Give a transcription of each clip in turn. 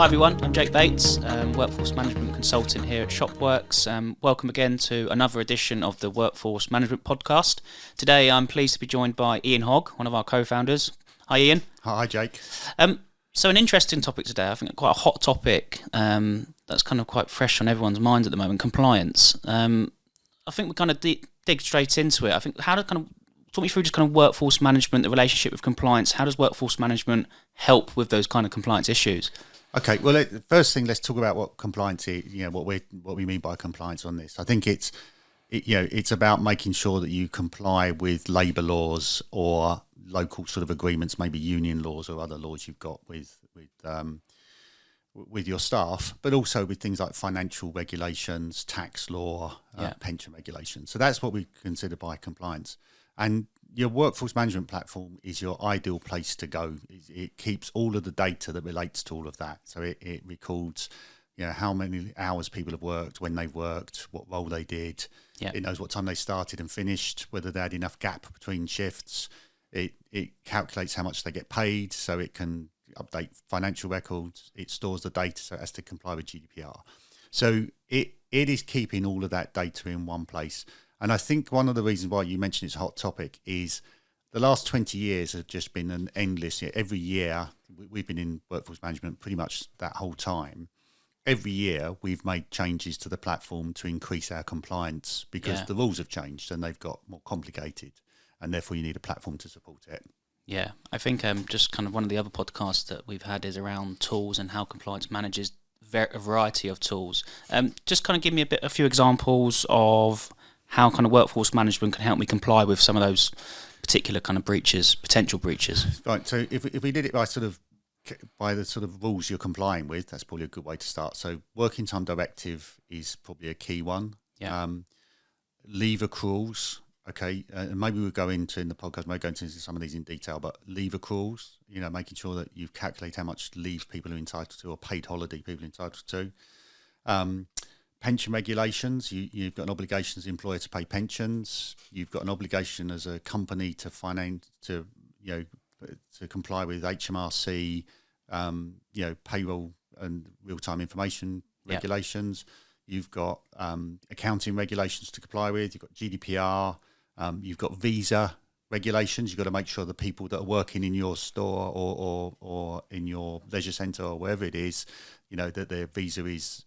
Hi everyone, I'm Jake Bates, Workforce Management Consultant here at ShopWorks. Welcome again to another edition of the Workforce Management Podcast. Today I'm pleased to be joined by Ian Hogg, one of our co-founders. Hi Ian. Hi Jake. So an interesting topic today, I think quite a hot topic that's kind of quite fresh on everyone's minds at the moment, compliance. I think we kind of dig straight into it. I think how to kind of talk me through just kind of workforce management, the relationship with compliance. How does workforce management help with those kind of compliance issues? Okay, well, first thing, let's talk about what compliance is. What we mean by compliance on this. I think it's about making sure that you comply with labour laws or local sort of agreements, maybe union laws or other laws you've got with your staff, but also with things like financial regulations, tax law, pension regulations. So that's what we consider by compliance. And your workforce management platform is your ideal place to go. It keeps all of the data that relates to all of that. So it records, how many hours people have worked, when they've worked, what role they did. Yeah. It knows what time they started and finished, whether they had enough gap between shifts. It calculates how much they get paid, so it can update financial records. It stores the data, so it has to comply with GDPR. So it is keeping all of that data in one place. And I think one of the reasons why you mentioned it's a hot topic is the last 20 years have just been an endless year. Every year, we've been in workforce management pretty much that whole time. Every year, we've made changes to the platform to increase our compliance because the rules have changed and they've got more complicated, and therefore you need a platform to support it. Yeah, I think just kind of one of the other podcasts that we've had is around tools and how compliance manages a variety of tools. Just kind of give me a few examples of how kind of workforce management can help me comply with some of those particular kind of potential breaches. Right. So if we did it by the sort of rules you're complying with, that's probably a good way to start. So working time directive is probably a key one. Yeah. Leave accruals. Okay. And maybe we'll go into in the podcast, maybe go into some of these in detail, but leave accruals, making sure that you calculate how much leave people are entitled to or paid holiday people are entitled to. Pension regulations, you've got an obligation as an employer to pay pensions. You've got an obligation as a company to comply with HMRC, payroll and real-time information regulations. You've got accounting regulations to comply with. You've got GDPR. You've got visa regulations. You've got to make sure the people that are working in your store or in your leisure centre or wherever it is, that their visa is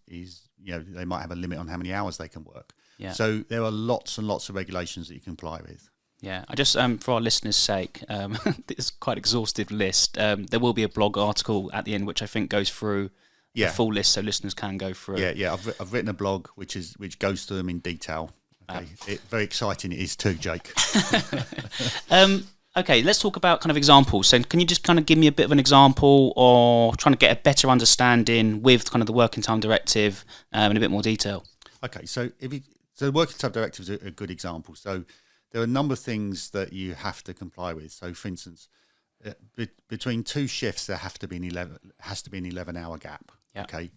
they might have a limit on how many hours they can work. Yeah. So there are lots and lots of regulations that you can comply with. Yeah, I just for our listeners' sake, it's quite an exhaustive list. There will be a blog article at the end which I think goes through the full list, so listeners can go through. Yeah. I've written a blog which goes through them in detail. Okay, very exciting it is too, Jake. Okay, let's talk about kind of examples. So can you just kind of give me a bit of an example or trying to get a better understanding with kind of the working time directive in a bit more detail? Okay, so the working time directive is a good example. So there are a number of things that you have to comply with. So for instance, between two shifts, there has to be an 11-hour gap. Yeah. Okay.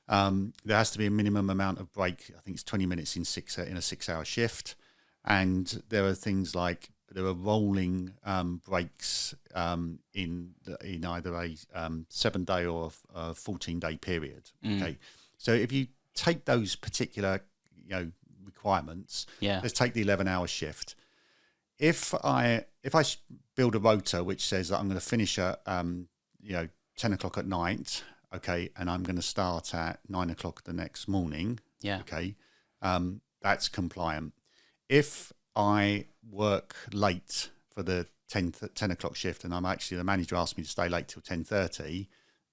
There has to be a minimum amount of break. I think it's 20 minutes in a 6-hour shift. And there are things like there are rolling breaks in either a 7-day or a 14-day period. Okay, so if you take those particular requirements, let's take the 11-hour shift. If I build a rota which says that I'm going to finish at 10 o'clock at night, okay, and I'm going to start at 9 o'clock the next morning, okay, that's compliant. If I work late for the 10 o'clock shift and the manager asked me to stay late till 10:30,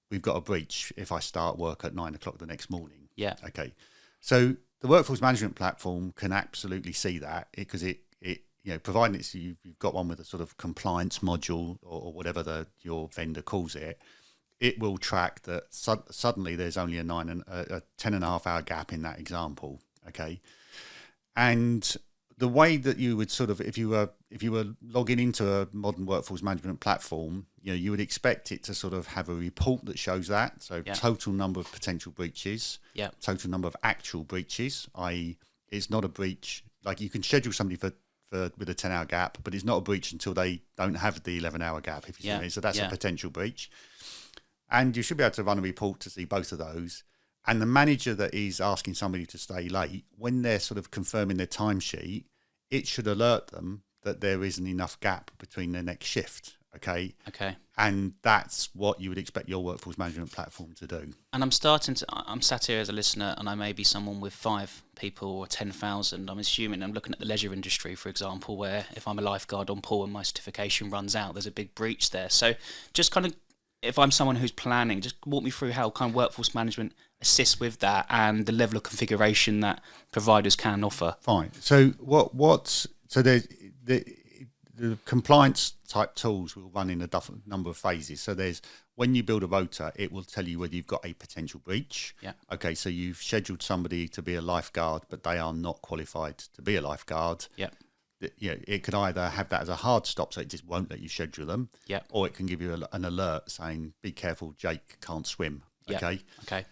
we've got a breach if I start work at 9 o'clock the next morning. Yeah. Okay. So the workforce management platform can absolutely see that because it providing you've got one with a sort of compliance module or whatever your vendor calls it, it will track that suddenly there's only a 10.5-hour gap in that example. Okay. And the way that you would sort of, if you were logging into a modern workforce management platform, you would expect it to sort of have a report that shows that. So total number of potential breaches, total number of actual breaches, i.e. it's not a breach. Like you can schedule somebody with a 10-hour gap, but it's not a breach until they don't have the 11-hour gap. If you see what I mean. So that's a potential breach. And you should be able to run a report to see both of those. And the manager that is asking somebody to stay late, when they're sort of confirming their timesheet, it should alert them that there isn't enough gap between their next shift. Okay. And that's what you would expect your workforce management platform to do. And I'm sat here as a listener, and I may be someone with 5 people or 10,000. I'm assuming I'm looking at the leisure industry, for example, where if I'm a lifeguard on pool and my certification runs out, there's a big breach there. So just kind of, if I'm someone who's planning, just walk me through how kind of workforce management assists with that and the level of configuration that providers can offer. Fine. So there's the compliance type tools will run in a number of phases. So there's, when you build a rota, it will tell you whether you've got a potential breach. Yeah. Okay, so you've scheduled somebody to be a lifeguard, but they are not qualified to be a lifeguard. Yeah. It could either have that as a hard stop, so it just won't let you schedule them. Yeah. Or it can give you an alert saying, be careful, Jake can't swim. Okay. Okay.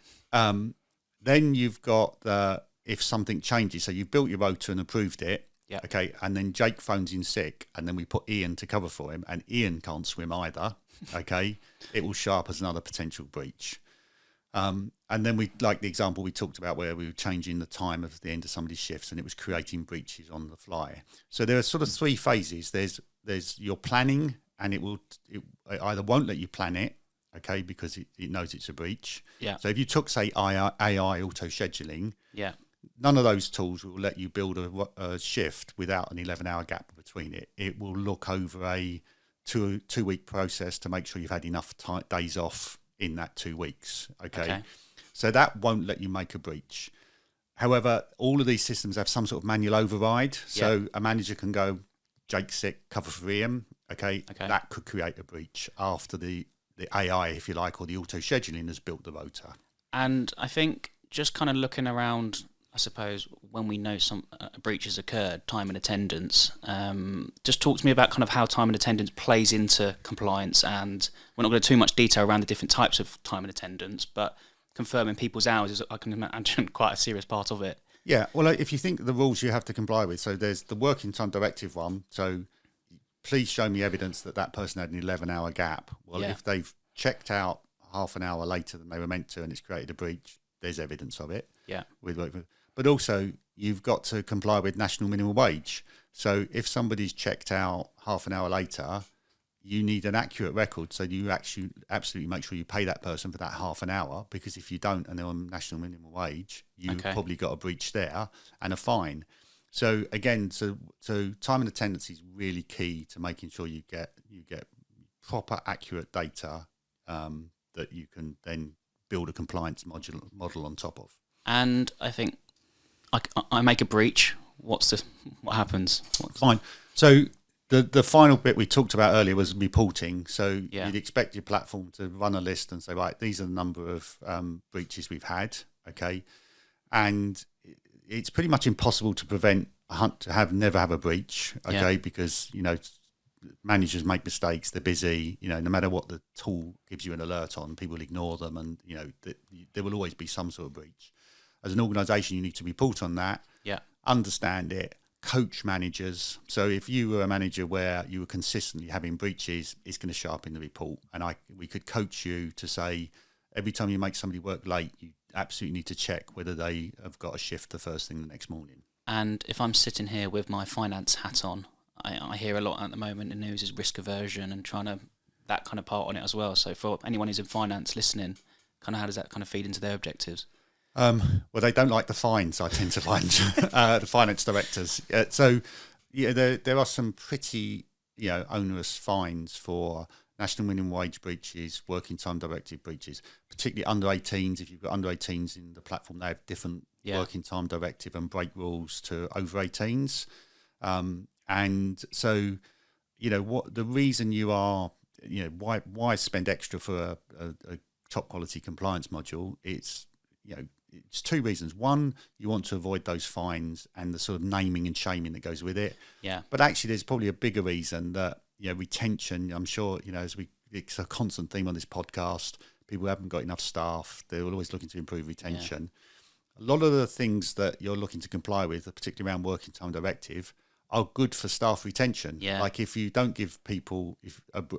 Then you've got if something changes, so you've built your rota and approved it. Yeah. Okay. And then Jake phones in sick, and then we put Ian to cover for him, and Ian can't swim either. Okay. It will show up as another potential breach. And then we, like the example we talked about where we were changing the time of the end of somebody's shifts, and it was creating breaches on the fly. So there are sort of 3 phases. There's your planning, and it either won't let you plan it, okay, because it knows it's a breach. Yeah. So if you took, say, AI auto scheduling, yeah, none of those tools will let you build a shift without an 11-hour gap between it. It will look over a two-week process to make sure you've had enough days off in that 2 weeks. Okay. So that won't let you make a breach. However, all of these systems have some sort of manual override. So a manager can go, Jake's sick, cover for Ian. Okay. That could create a breach after the AI, if you like, or the auto scheduling has built the rota. And I think just kind of looking around, I suppose, when we know some breach has occurred, time and attendance, just talk to me about kind of how time and attendance plays into compliance. And we're not going to too much detail around the different types of time and attendance, but confirming people's hours is, I can imagine, quite a serious part of it. Yeah, well, if you think of the rules you have to comply with, so there's the working time directive one, so please show me evidence that person had an 11-hour gap. Well, if they've checked out half an hour later than they were meant to and it's created a breach, there's evidence of it. Yeah. But also, you've got to comply with national minimum wage. So if somebody's checked out half an hour later, you need an accurate record. So you actually absolutely make sure you pay that person for that half an hour, because if you don't and they're on national minimum wage, you've probably got a breach there and a fine. So again, so time and attendance is really key to making sure you get proper, accurate data that you can then build a compliance model on top of. And I think I make a breach. What happens? Fine. So the final bit we talked about earlier was reporting. So you'd expect your platform to run a list and say, right, these are the number of breaches we've had. Okay, and it's pretty much impossible to prevent never have a breach. Okay, because managers make mistakes. They're busy. No matter what the tool gives you an alert on, people ignore them, and there will always be some sort of breach. As an organisation, you need to report on that. Yeah. Understand it. Coach managers. So if you were a manager where you were consistently having breaches, it's going to show up in the report. And we could coach you to say, every time you make somebody work late, you absolutely need to check whether they have got a shift the first thing the next morning. And if I'm sitting here with my finance hat on, I hear a lot at the moment in news is risk aversion and that kind of part on it as well. So for anyone who's in finance listening, kind of how does that kind of feed into their objectives? Well, they don't like the fines, I tend to find, the finance directors. There are some pretty onerous fines for national minimum wage breaches, working time directive breaches, particularly under 18s. If you've got under 18s in the platform, they have different working time directive and break rules to over 18s. And so, what the reason you are, why spend extra for a top quality compliance module? It's 2 reasons. One, you want to avoid those fines and the sort of naming and shaming that goes with it. Yeah. But actually, there's probably a bigger reason that retention. I'm sure it's a constant theme on this podcast. People haven't got enough staff. They're always looking to improve retention. Yeah. A lot of the things that you're looking to comply with, particularly around working time directive, are good for staff retention. Yeah. Like if you don't give people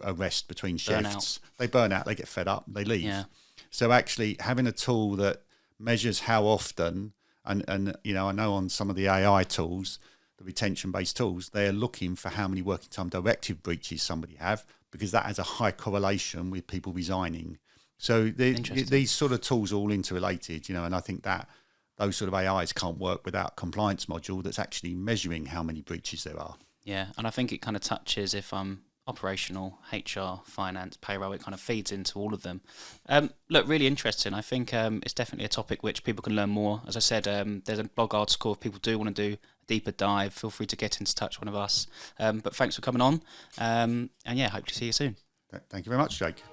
a rest between shifts, Burnout. they burn out, they get fed up, they leave. Yeah. So actually having a tool that measures how often, and you know, I know on some of the AI tools, the retention-based tools, they're looking for how many working time directive breaches somebody have, because that has a high correlation with people resigning. So these sort of tools are all interrelated, you know, and I think that those sort of AIs can't work without a compliance module that's actually measuring how many breaches there are. Yeah, and I think it kind of touches, if I'm operational, HR, finance, payroll, it kind of feeds into all of them. Look, really interesting. I think it's definitely a topic which people can learn more. As I said, there's a blog article. If people do want to do a deeper dive, feel free to get into touch with one of us. But thanks for coming on. And yeah, hope to see you soon. Thank you very much, Jake.